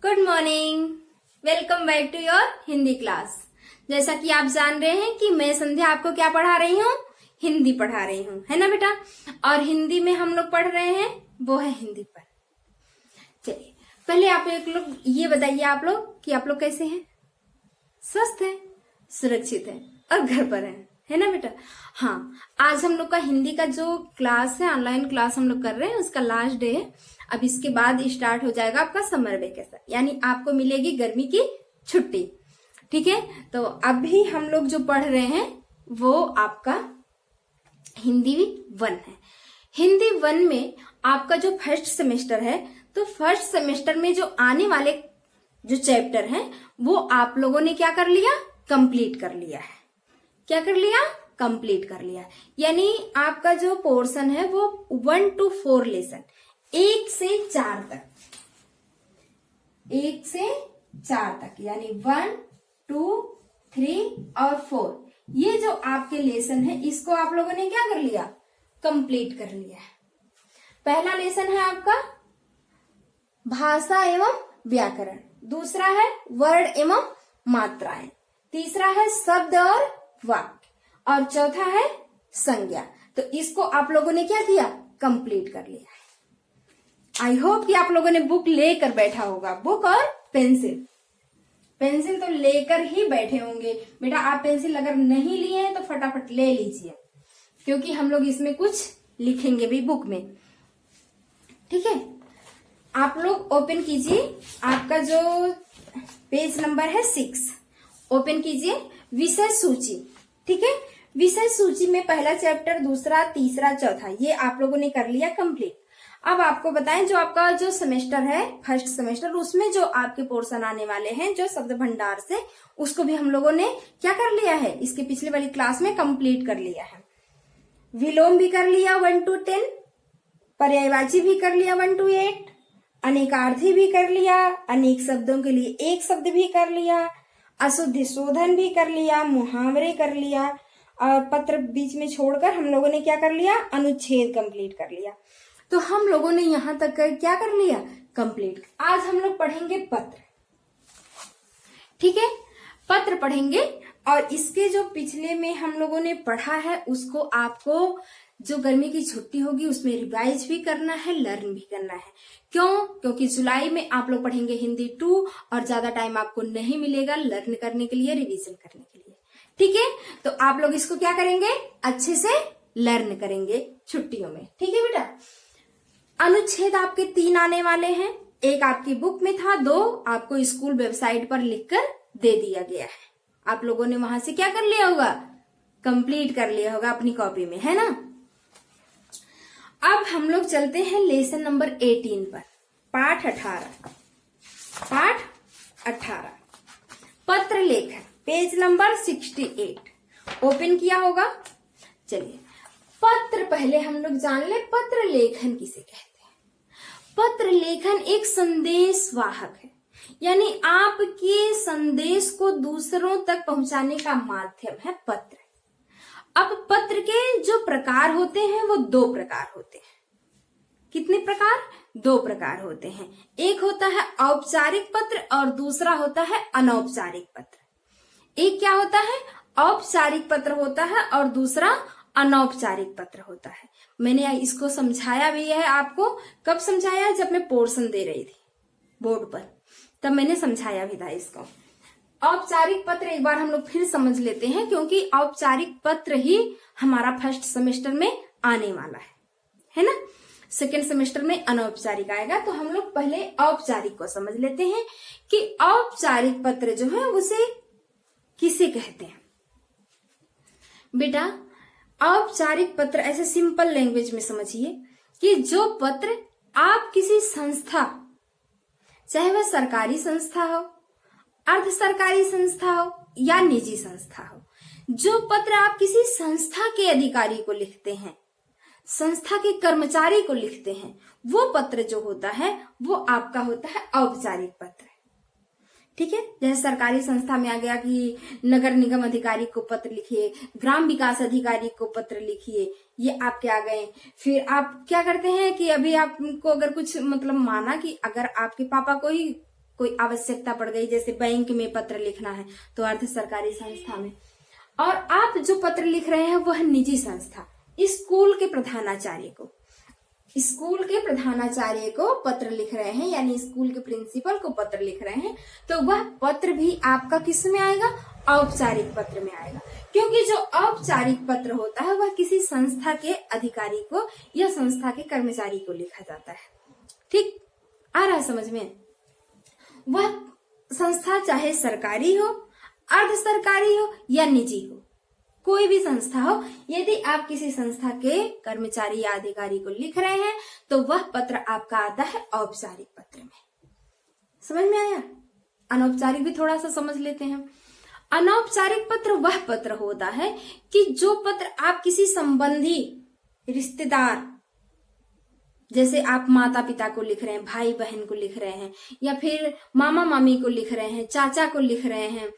Good morning. Welcome back to your Hindi class. जैसा कि आप जान रहे हैं कि मैं संध्या आपको क्या पढ़ा रही हूँ, हिंदी पढ़ा रही हूँ, है ना बेटा। और हिंदी में हम लोग पढ़ रहे हैं वो है हिंदी पर। चलिए पहले आप एक लोग ये बताइए आप लोग कि आप लोग कैसे हैं, स्वस्थ हैं, सुरक्षित हैं और घर पर है ना बेटा। हाँ, आज हम लोग का हिंदी का जो क्लास है, ऑनलाइन क्लास हम लोग कर रहे हैं, उसका लास्ट डे है। अब इसके बाद स्टार्ट हो जाएगा आपका समर वेकेशन, यानी आपको मिलेगी गर्मी की छुट्टी। ठीक है, तो अभी हम लोग जो पढ़ रहे हैं वो आपका हिंदी 1 है। हिंदी 1 में आपका जो फर्स्ट सेमेस्टर है, तो फर्स्ट सेमेस्टर में जो आने वाले जो चैप्टर हैं वो आप लोगों ने क्या कर लिया, कंप्लीट कर लिया है। क्या कर लिया, कंप्लीट कर लिया। यानी आपका जो पोर्शन है वो 1 to 4 लेसन, 1 से 4 तक, 1 से 4 तक, यानी 1, 2, 3 और 4, ये जो आपके लेसन है इसको आप लोगों ने क्या कर लिया, कंप्लीट कर लिया है। पहला लेसन है आपका भाषा एवं व्याकरण, दूसरा है वर्ड एवं मात्राएं, तीसरा है शब्द और वाक्य और चौथा है संज्ञा। तो इसको आप लोगों ने क्या किया, कंप्लीट कर लिया है। आई होप कि आप लोगों ने बुक लेकर बैठा होगा, बुक और पेंसिल। पेंसिल तो लेकर ही बैठे होंगे बेटा। आप पेंसिल अगर नहीं लिए हैं तो फटाफट ले लीजिए, क्योंकि हम लोग इसमें कुछ लिखेंगे भी बुक में। ठीक है, आप लोग ओपन कीजिए, आपका जो पेज नंबर है 6 ओपन कीजिए, विषय सूची। ठीक है, विषय सूची में पहला चैप्टर, दूसरा, तीसरा, चौथा ये आप लोगों ने कर लिया कंप्लीट। अब आपको बताएं जो आपका जो सेमेस्टर है फर्स्ट सेमेस्टर, उसमें जो आपके पोर्शन आने वाले हैं जो शब्द भंडार से, उसको भी हम लोगों ने क्या कर लिया है, इसके पिछले वाली क्लास में कंप्लीट कर लिया है। विलोम भी कर लिया 1 to 10, पर्यायवाची भी कर लिया 1 to 8, अनेकार्थी भी कर लिया, अनेक शब्दों के लिए एक शब्द भी कर लिया, अशुद्धि शोधन भी कर लिया, मुहावरे कर लिया, और पत्र बीच में छोड़कर हम लोगों ने क्या कर लिया, अनुच्छेद कंप्लीट कर लिया। तो हम लोगों ने यहां तक क्या कर लिया, कंप्लीट। आज हम लोग पढ़ेंगे पत्र। ठीक है, पत्र पढ़ेंगे और इसके जो पिछले में हम लोगों ने पढ़ा है उसको आपको जो गर्मी की छुट्टी होगी उसमें रिवाइज भी करना है, लर्न भी करना है। क्यों? क्योंकि जुलाई में आप लोग पढ़ेंगे हिंदी 2 और ज्यादा टाइम आपको नहीं मिलेगा लर्न करने के लिए, रिवीजन करने के लिए। ठीक है, तो आप लोग इसको क्या करेंगे, अच्छे से लर्न करेंगे छुट्टियों में। ठीक है बेटा, अनुच्छेद आपके 3 आने वाले हैं, एक आपकी बुक में था, 2 आपको स्कूल वेबसाइट पर लिखकर दे दिया गया है। आप लोगों ने वहां से क्या कर लिया होगा, कंप्लीट कर लिया होगा अपनी कॉपी में, है ना। अब हम लोग चलते हैं लेसन नंबर 18 पर, पाठ 18। पाठ 18 पत्र लेखन, पेज नंबर 68 ओपन किया होगा। चलिए पत्र पहले हम लोग जान ले, पत्र लेखन किसे कहते हैं। पत्र लेखन एक संदेश वाहक है, यानी आपके संदेश को दूसरों तक पहुंचाने का माध्यम है पत्र। अब पत्र के जो प्रकार होते हैं वो 2 प्रकार होते हैं। कितने प्रकार, 2 प्रकार होते हैं। एक होता है औपचारिक पत्र और दूसरा होता है अनौपचारिक पत्र। एक क्या होता है, औपचारिक पत्र होता है और दूसरा अनौपचारिक पत्र होता है। मैंने इसको समझाया भी है आपको, कब समझाया, जब मैं पोर्शन दे रही थी बोर्ड पर, तब मैंने समझाया भी था इसको। औपचारिक पत्र एक बार हम लोग फिर समझ लेते हैं, क्योंकि औपचारिक पत्र ही हमारा फर्स्ट सेमेस्टर में आने वाला है ना। सेकेंड सेमेस्टर में अनौपचारिक आएगा, तो हम लोग पहले औपचारिक को समझ लेते हैं कि औपचारिक पत्र जो है उसे किसे कहते हैं। बेटा औपचारिक पत्र ऐसे सिंपल लैंग्वेज में समझिए कि जो पत्र आप किसी संस्था, चाहे वह सरकारी संस्था हो, अर्ध सरकारी संस्था हो या निजी संस्था हो, जो पत्र आप किसी संस्था के अधिकारी को लिखते हैं, संस्था के कर्मचारी को लिखते हैं, वो पत्र जो होता है वो आपका होता है औपचारिक पत्र। ठीक है, जैसे सरकारी संस्था में आ गया कि नगर निगम अधिकारी को पत्र लिखिए, ग्राम विकास अधिकारी को पत्र लिखिए, ये आपके आ गए। फिर आप क्या करते हैं कि अभी आपको अगर कुछ मतलब माना कि अगर आपके पापा को ही कोई आवश्यकता पड़ गई, जैसे बैंक में पत्र लिखना है तो अर्ध सरकारी संस्था में। और आप जो पत्र लिख रहे हैं वह निजी संस्था, स्कूल के प्रधानाचार्य को पत्र लिख रहे हैं, यानी स्कूल के प्रिंसिपल को पत्र लिख रहे हैं, तो वह पत्र भी आपका किस में आएगा? औपचारिक पत्र में आएगा। क्योंकि जो औपचारिक पत्र होता है वह किसी संस्था के अधिकारी को या संस्था के कर्मचारी को लिखा जाता है। ठीक आ रहा है समझ में? वह संस्था चाहे सरकारी हो, अर्ध सरकारी हो या निजी हो, कोई भी संस्था हो, यदि आप किसी संस्था के कर्मचारी या अधिकारी को लिख रहे हैं तो वह पत्र आपका आता है औपचारिक पत्र में। समझ में आया? अनौपचारिक भी थोड़ा सा समझ लेते हैं। अनौपचारिक पत्र वह पत्र होता है कि जो पत्र आप किसी संबंधी, रिश्तेदार, जैसे आप माता पिता को लिख रहे हैं, भाई बहन को लिख रहे हैं, या फिर मामा मामी को लिख रहे हैं, चाचा को लिख रहे हैं,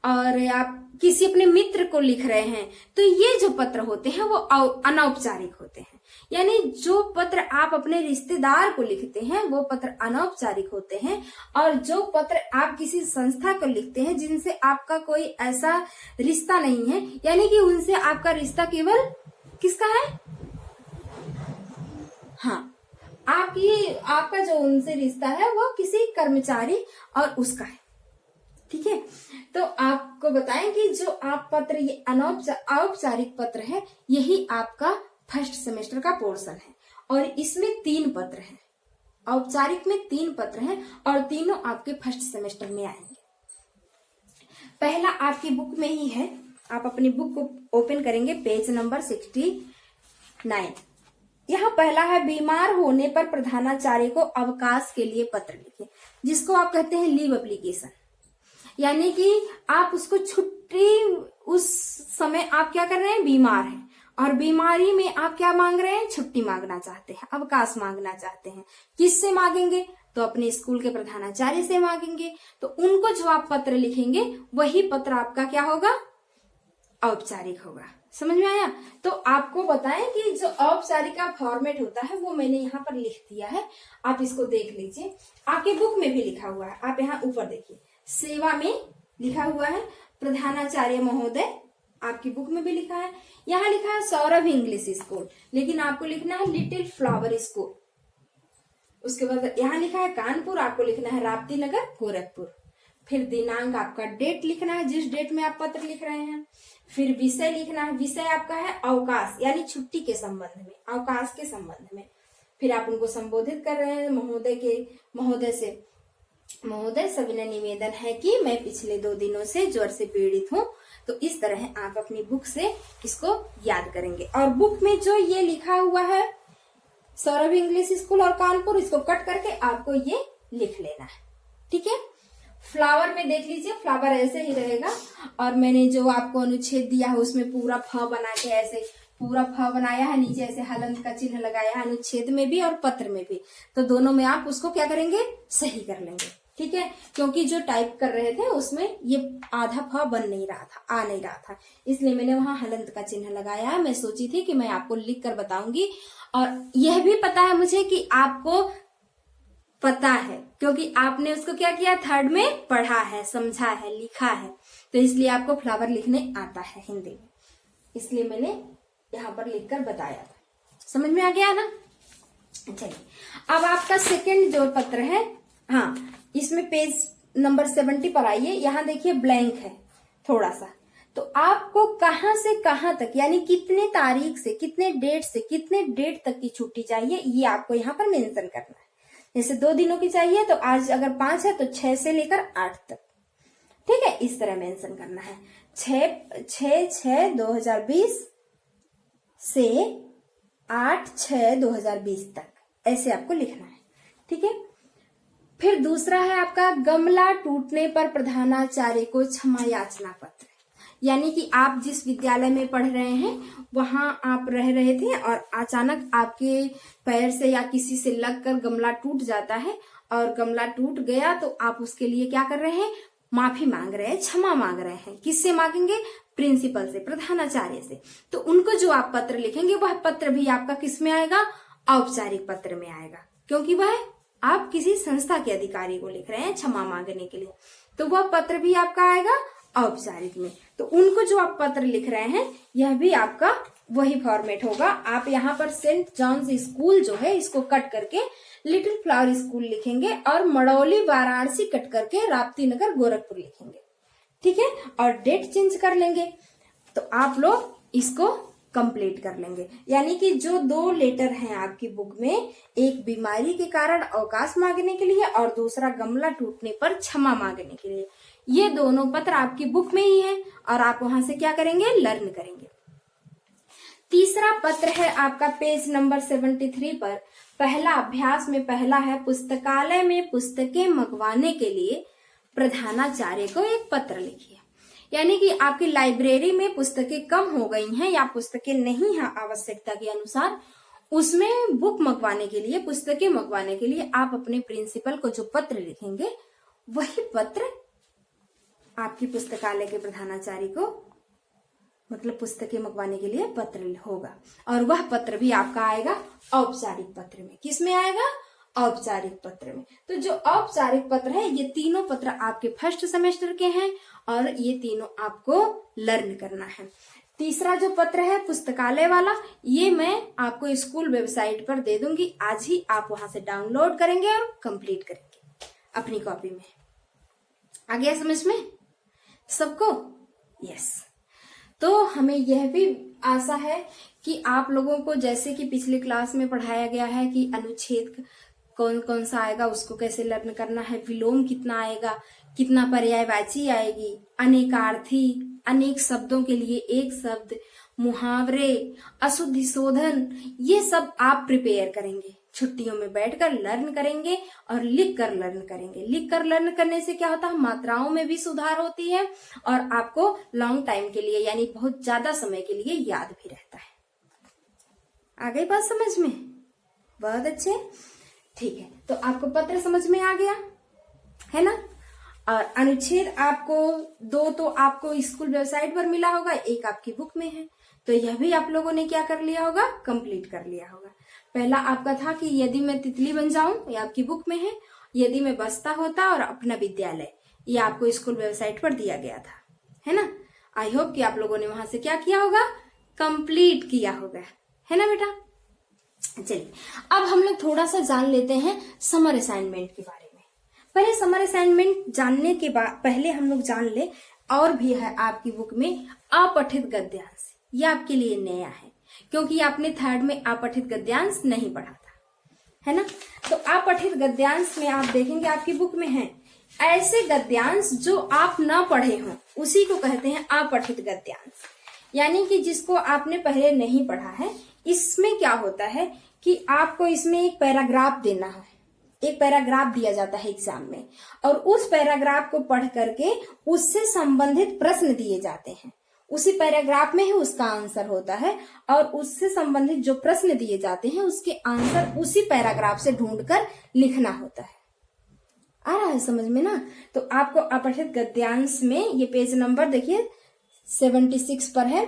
और आप किसी अपने मित्र को लिख रहे हैं, तो ये जो पत्र होते हैं वो अनौपचारिक होते हैं। यानी जो पत्र आप अपने रिश्तेदार को लिखते हैं वो पत्र अनौपचारिक होते हैं, और जो पत्र आप किसी संस्था को लिखते हैं जिनसे आपका कोई ऐसा रिश्ता नहीं है, यानी कि उनसे आपका रिश्ता केवल किसका है? हाँ, आपका जो उनसे रिश्ता है वो किसी कर्मचारी और उसका है। ठीक है, तो आपको बताएं कि जो आप पत्र, ये औपचारिक पत्र है, यही आपका फर्स्ट सेमेस्टर का पोर्शन है, और इसमें 3 पत्र हैं। औपचारिक में 3 पत्र हैं और तीनों आपके फर्स्ट सेमेस्टर में आएंगे। पहला आपकी बुक में ही है, आप अपनी बुक को ओपन करेंगे, पेज नंबर 69। यहाँ पहला है, बीमार होने पर प्रधानाचार्य को अवकाश के लिए पत्र लिखें, जिसको आप कहते हैं लीव एप्लीकेशन। यानी कि आप उसको छुट्टी, उस समय आप क्या कर रहे हैं? बीमार हैं, और बीमारी में आप क्या मांग रहे हैं? छुट्टी मांगना चाहते हैं, अवकाश मांगना चाहते हैं। किससे मांगेंगे? तो अपने स्कूल के प्रधानाचार्य से मांगेंगे। तो उनको जो आप पत्र लिखेंगे वही पत्र आपका क्या होगा? औपचारिक होगा। समझ में आया? तो आपको बताएं कि जो औपचारिक का फॉर्मेट होता है वो मैंने यहाँ पर लिख दिया है, आप इसको देख लीजिए। आपके बुक में भी लिखा हुआ है, आप यहाँ ऊपर देखिए, सेवा में लिखा हुआ है प्रधानाचार्य महोदय, आपकी बुक में भी लिखा है। यहाँ लिखा है सौरभ इंग्लिश स्कूल, लेकिन आपको लिखना है लिटिल फ्लावर स्कूल। उसके बाद यहाँ लिखा है कानपुर, आपको लिखना है राप्ती नगर गोरखपुर। फिर दिनांक, आपका डेट लिखना है, जिस डेट में आप पत्र लिख रहे हैं। फिर विषय लिखना है, विषय आपका है अवकाश, यानी छुट्टी के संबंध में, अवकाश के संबंध में। फिर आप उनको संबोधित कर रहे हैं महोदय से, महोदय सविनय निवेदन है कि मैं पिछले 2 दिनों से ज्वर से पीड़ित हूँ। तो इस तरह आप अपनी बुक से इसको याद करेंगे। और बुक में जो ये लिखा हुआ है सौरभ इंग्लिश स्कूल और कानपुर, इसको कट करके आपको ये लिख लेना है। ठीक है, फ्लावर में देख लीजिए, फ्लावर ऐसे ही रहेगा, और मैंने जो आपको अनुच्छेद दिया है उसमें पूरा फ बना के ऐसे पूरा फ बनाया है, नीचे ऐसे हलंत का चिन्ह लगाया है, अनुच्छेद में भी और पत्र में भी। तो दोनों में आप उसको क्या करेंगे? सही कर लेंगे। ठीक है, क्योंकि जो टाइप कर रहे थे उसमें ये आधा फ बन नहीं रहा था, आ नहीं रहा था, इसलिए मैंने वहां हलंत का चिन्ह लगाया है। मैं सोची थी कि मैं आपको लिख कर बताऊंगी, और यह भी पता है मुझे कि आपको पता है, क्योंकि आपने उसको क्या किया? 3rd में पढ़ा है, समझा है, लिखा है, तो इसलिए आपको फ्लावर लिखने आता है हिंदी में, इसलिए मैंने यहाँ पर लिखकर बताया था। समझ में आ गया ना? चलिए, अब आपका सेकंड जो पत्र है, हाँ, इसमें पेज नंबर 70 पर आइए। यहाँ देखिए ब्लैंक है थोड़ा सा, तो आपको कहाँ से कहाँ तक, यानी कितने तारीख से कितने डेट से कितने डेट तक की छुट्टी चाहिए, ये आपको यहाँ पर मेंशन करना है। जैसे 2 दिनों की चाहिए तो आज अगर 5 है तो 6 से लेकर 8 तक। ठीक है, इस तरह मेंशन करना है। 6/6/2020 से 8/6/2020 तक, ऐसे आपको लिखना है। ठीक है, फिर दूसरा है आपका गमला टूटने पर प्रधानाचार्य को क्षमा याचना पत्र। यानी कि आप जिस विद्यालय में पढ़ रहे हैं वहां आप रह रहे थे और अचानक आपके पैर से या किसी से लगकर गमला टूट जाता है, और गमला टूट गया तो आप उसके लिए क्या कर रहे हैं? माफी मांग रहे हैं, क्षमा मांग रहे हैं। किससे मांगेंगे? प्रिंसिपल से, प्रधानाचार्य से। तो उनको जो आप पत्र लिखेंगे वह पत्र भी आपका किस में आएगा? औपचारिक पत्र में आएगा, क्योंकि वह आप किसी संस्था के अधिकारी को लिख रहे हैं क्षमा मांगने के लिए, तो वह पत्र भी आपका आएगा औपचारिक में। तो उनको जो आप पत्र लिख रहे हैं यह भी आपका वही फॉर्मेट होगा। आप यहाँ पर सेंट जॉन्स स्कूल जो है इसको कट करके लिटिल फ्लावर स्कूल लिखेंगे और मड़ौली वाराणसी कट करके राप्ती नगर गोरखपुर लिखेंगे, ठीक है, और डेट चेंज कर लेंगे। तो आप लोग इसको कंप्लीट कर लेंगे। यानी कि जो 2 लेटर हैं आपकी बुक में, एक बीमारी के कारण अवकाश मांगने के लिए और दूसरा गमला टूटने पर क्षमा मांगने के लिए, ये दोनों पत्र आपकी बुक में ही है और आप वहां से क्या करेंगे, लर्न करेंगे। तीसरा पत्र है आपका पेज नंबर 73 पर। पहला अभ्यास में पहला है, पुस्तकालय में पुस्तकें मंगवाने के लिए प्रधानाचार्य को एक पत्र लिखिए। यानी कि आपकी लाइब्रेरी में पुस्तकें कम हो गई हैं या पुस्तकें नहीं है आवश्यकता के अनुसार, उसमें बुक मंगवाने के लिए, पुस्तकें मंगवाने के लिए आप अपने प्रिंसिपल को जो पत्र लिखेंगे वही पत्र आपकी पुस्तकालय के प्रधानाचार्य को मतलब पुस्तकें मंगवाने के लिए पत्र होगा। और वह पत्र भी आपका आएगा औपचारिक पत्र में। किस में आएगा, औपचारिक पत्र में। तो जो औपचारिक पत्र है ये तीनों पत्र आपके फर्स्ट सेमेस्टर के हैं और ये तीनों आपको लर्न करना है। तीसरा जो पत्र है पुस्तकालय वाला, ये मैं आपको स्कूल वेबसाइट पर दे दूंगी, आज ही आप वहां से डाउनलोड करेंगे और कंप्लीट करेंगे अपनी कॉपी में। आ गया समझ में सबको? यस। तो हमें यह भी आशा है कि आप लोगों को, जैसे कि पिछली क्लास में पढ़ाया गया है कि अनुच्छेद कौन कौन सा आएगा, उसको कैसे लर्न करना है, विलोम कितना आएगा, कितना पर्यायवाची आएगी, अनेकार्थी, अनेक शब्दों के लिए एक शब्द, मुहावरे, अशुद्धि शोधन, ये सब आप प्रिपेयर करेंगे। छुट्टियों में बैठकर लर्न करेंगे और लिख कर लर्न करेंगे। लिख कर लर्न करने से क्या होता है, मात्राओं में भी सुधार होती है और आपको लॉन्ग टाइम के लिए यानी बहुत ज्यादा समय के लिए याद भी रहता है। आ गई बात समझ में? बहुत अच्छे, ठीक है। तो आपको पत्र समझ में आ गया है ना। और अनुच्छेद आपको 2 तो आपको स्कूल वेबसाइट पर मिला होगा, एक आपकी बुक में है, तो यह भी आप लोगों ने क्या कर लिया होगा, कंप्लीट कर लिया होगा। पहला आपका था कि यदि मैं तितली बन जाऊं, ये आपकी बुक में है। यदि मैं बस्ता होता और अपना विद्यालय, ये आपको स्कूल वेबसाइट पर दिया गया था, है ना। आई होप कि आप लोगों ने वहां से क्या किया होगा, कंप्लीट किया होगा, है ना बेटा। चलिए अब हम लोग थोड़ा सा जान लेते हैं समर असाइनमेंट के बारे में। पहले समर असाइनमेंट जानने के बाद पहले हम लोग जान ले, और भी है आपकी बुक में अपठित गद्यांश। ये आपके लिए नया है क्योंकि आपने 3rd में अपठित गद्यांश नहीं पढ़ा था, है ना। तो अपठित गद्यांश में आप देखेंगे आपकी बुक में है, ऐसे गद्यांश जो आप ना पढ़े हों उसी को कहते हैं अपठित गद्यांश। यानी कि जिसको आपने पहले नहीं पढ़ा है। इसमें क्या होता है कि आपको इसमें एक पैराग्राफ देना है, एक पैराग्राफ दिया जाता है एग्जाम में, और उस पैराग्राफ को पढ़ करके उससे संबंधित प्रश्न दिए जाते हैं। उसी पैराग्राफ में ही उसका आंसर होता है और उससे संबंधित जो प्रश्न दिए जाते हैं उसके आंसर उसी पैराग्राफ से ढूंढकर लिखना होता है। आ रहा है समझ में ना। तो आपको अपठित गद्यांश में ये पेज नंबर देखिए 76 पर है।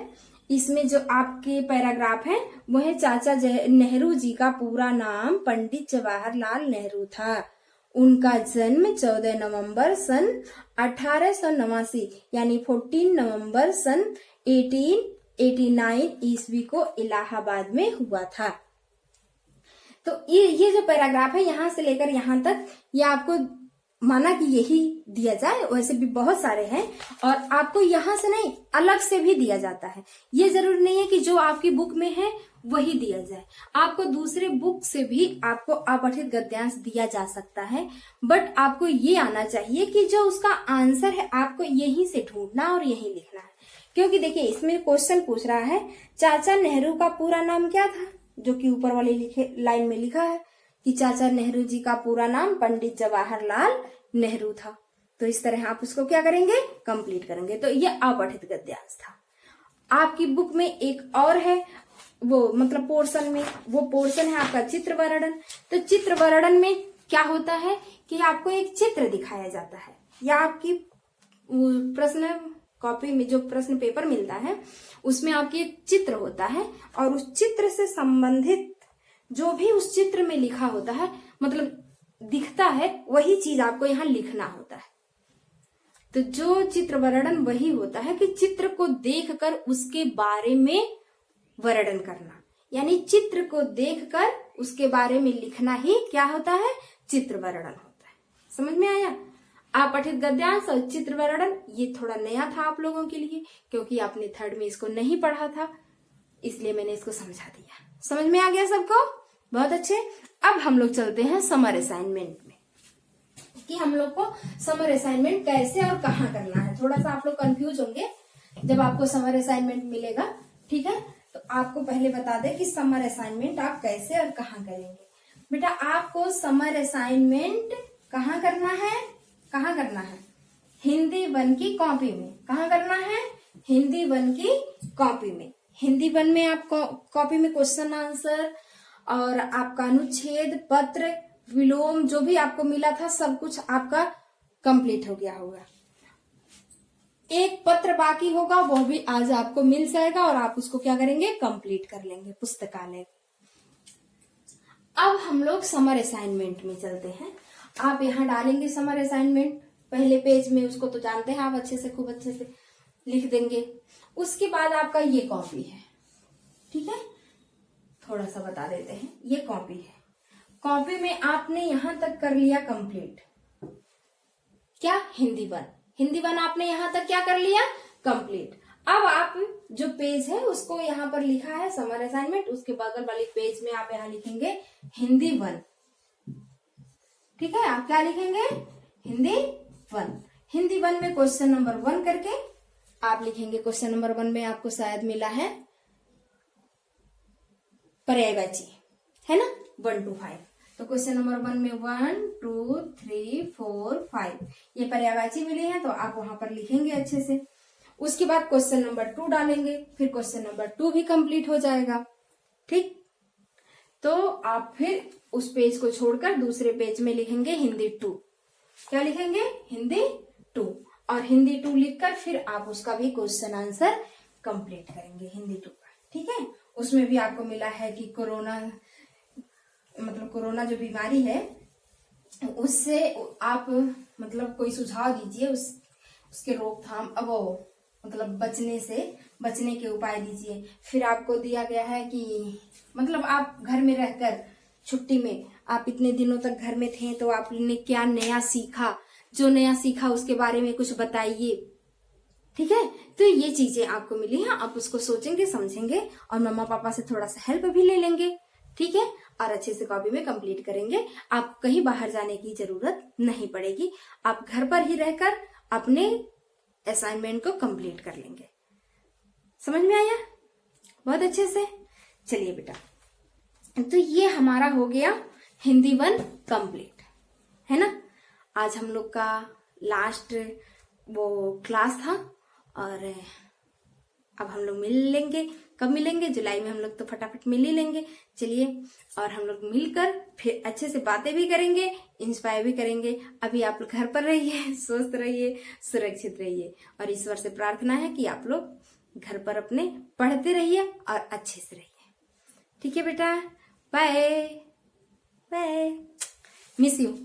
इसमें जो आपके पैराग्राफ है वो है, चाचा नेहरू जी का पूरा नाम पंडित जवाहरलाल नेहरू था। उनका जन्म 14 नवंबर सन 1889 यानी 14 नवंबर सन 1889 ईस्वी को इलाहाबाद में हुआ था। तो ये जो पैराग्राफ है यहाँ से लेकर यहाँ तक, ये आपको माना कि यही दिया जाए, वैसे भी बहुत सारे हैं और आपको यहाँ से नहीं अलग से भी दिया जाता है। ये जरूरी नहीं है कि जो आपकी बुक में है वही दिया जाए, आपको दूसरे बुक से भी आपको अपठित गद्यांश दिया जा सकता है। बट आपको ये आना चाहिए कि जो उसका आंसर है आपको यहीं से ढूंढना और यहीं लिखना है। क्योंकि देखिए इसमें क्वेश्चन पूछ रहा है चाचा नेहरू का पूरा नाम क्या था, जो कि ऊपर वाली लाइन में लिखा है कि चाचा नेहरू जी का पूरा नाम पंडित जवाहरलाल नेहरू था। तो इस तरह आप उसको क्या करेंगे, कंप्लीट करेंगे। तो ये अपठित गद्यांश था। आपकी बुक में एक और है, वो मतलब पोर्शन में, वो पोर्शन है आपका चित्र वर्णन। तो चित्र वर्णन में क्या होता है कि आपको एक चित्र दिखाया जाता है, या आपकी प्रश्न कॉपी में जो प्रश्न पेपर मिलता है उसमें आपकी एक चित्र होता है और उस चित्र से संबंधित जो भी उस चित्र में लिखा होता है, मतलब दिखता है वही चीज आपको यहाँ लिखना होता है। तो जो चित्र वर्णन वही होता है कि चित्र को देखकर उसके बारे में वर्णन करना, यानी चित्र को देखकर उसके बारे में लिखना ही क्या होता है, चित्र वर्णन होता है। समझ में आया? अपठित गद्यांश और चित्र वर्णन ये थोड़ा नया था आप लोगों के लिए, क्योंकि आपने थर्ड में इसको नहीं पढ़ा था, इसलिए मैंने इसको समझा दिया। समझ में आ गया सबको? बहुत अच्छे। अब हम लोग चलते हैं समर असाइनमेंट में, कि हम लोग को समर असाइनमेंट कैसे और कहाँ करना है। थोड़ा सा आप लोग कंफ्यूज होंगे जब आपको समर असाइनमेंट मिलेगा, ठीक है? तो आपको पहले बता दें कि समर असाइनमेंट आप कैसे और कहाँ करेंगे। बेटा आपको समर असाइनमेंट कहाँ करना है, कहाँ करना है? हिंदी 1 की कॉपी में। कहाँ करना है? हिंदी 1 की कॉपी में। हिंदी 1 में आप कॉपी में क्वेश्चन आंसर और आपका अनुच्छेद, पत्र, विलोम जो भी आपको मिला था सब कुछ आपका कंप्लीट हो गया होगा। एक पत्र बाकी होगा, वो भी आज आपको मिल जाएगा और आप उसको क्या करेंगे, कंप्लीट कर लेंगे पुस्तकालय। अब हम लोग समर असाइनमेंट में चलते हैं। आप यहाँ डालेंगे समर असाइनमेंट पहले पेज में, उसको तो जानते हैं आप अच्छे से, खूब अच्छे से लिख देंगे। उसके बाद आपका ये कॉपी है, ठीक है? थोड़ा सा बता देते हैं, ये कॉपी है। कॉपी में आपने यहां तक कर लिया कंप्लीट, क्या? हिंदी 1। हिंदी 1 आपने यहां तक क्या कर लिया, कंप्लीट। अब आप जो पेज है उसको यहाँ पर लिखा है समर असाइनमेंट, उसके बगल वाले पेज में आप यहाँ लिखेंगे हिंदी 1, ठीक है? आप क्या लिखेंगे, हिंदी 1। हिंदी 1 में क्वेश्चन नंबर 1 करके आप लिखेंगे। क्वेश्चन नंबर 1 में आपको शायद मिला है पर्यायवाची, है ना, 1 to 5। तो क्वेश्चन नंबर 1 में 1 2 3 4 5 ये पर्यायवाची मिले हैं, तो आप वहां पर लिखेंगे अच्छे से। उसके बाद क्वेश्चन नंबर 2 डालेंगे, फिर क्वेश्चन नंबर 2 भी कंप्लीट हो जाएगा, ठीक? तो आप फिर उस पेज को छोड़कर दूसरे पेज में लिखेंगे हिंदी 2। क्या लिखेंगे, हिंदी 2। और हिंदी 2 लिखकर फिर आप उसका भी क्वेश्चन आंसर कंप्लीट करेंगे हिंदी 2 का, ठीक है? उसमें भी आपको मिला है कि कोरोना मतलब कोरोना जो बीमारी है उससे आप मतलब कोई सुझाव दीजिए, उसके रोकथाम अब वो मतलब बचने के उपाय दीजिए। फिर आपको दिया गया है कि मतलब आप घर में रहकर छुट्टी में आप इतने दिनों तक घर में थे तो आपने क्या नया सीखा, जो नया सीखा उसके बारे में कुछ बताइए, ठीक है? तो ये चीजें आपको मिली हैं, आप उसको सोचेंगे, समझेंगे और मम्मा पापा से थोड़ा सा हेल्प भी ले लेंगे, ठीक है? और अच्छे से कॉपी में कंप्लीट करेंगे। आपको कहीं बाहर जाने की जरूरत नहीं पड़ेगी, आप घर पर ही रहकर अपने असाइनमेंट को कंप्लीट कर लेंगे। समझ में आया? बहुत अच्छे से। चलिए बेटा, तो ये हमारा हो गया हिंदी 1 कंप्लीट, है ना? आज हम लोग का लास्ट वो क्लास था और अब हम लोग मिल लेंगे। कब मिलेंगे? जुलाई में हम लोग तो फटाफट मिल ही लेंगे। चलिए, और हम लोग मिलकर फिर अच्छे से बातें भी करेंगे, इंस्पायर भी करेंगे। अभी आप लोग घर पर रहिए, स्वस्थ रहिए, सुरक्षित रहिए और ईश्वर से प्रार्थना है कि आप लोग घर पर अपने पढ़ते रहिए और अच्छे से रहिए। ठीक है बेटा, बाय बाय, मिस यू।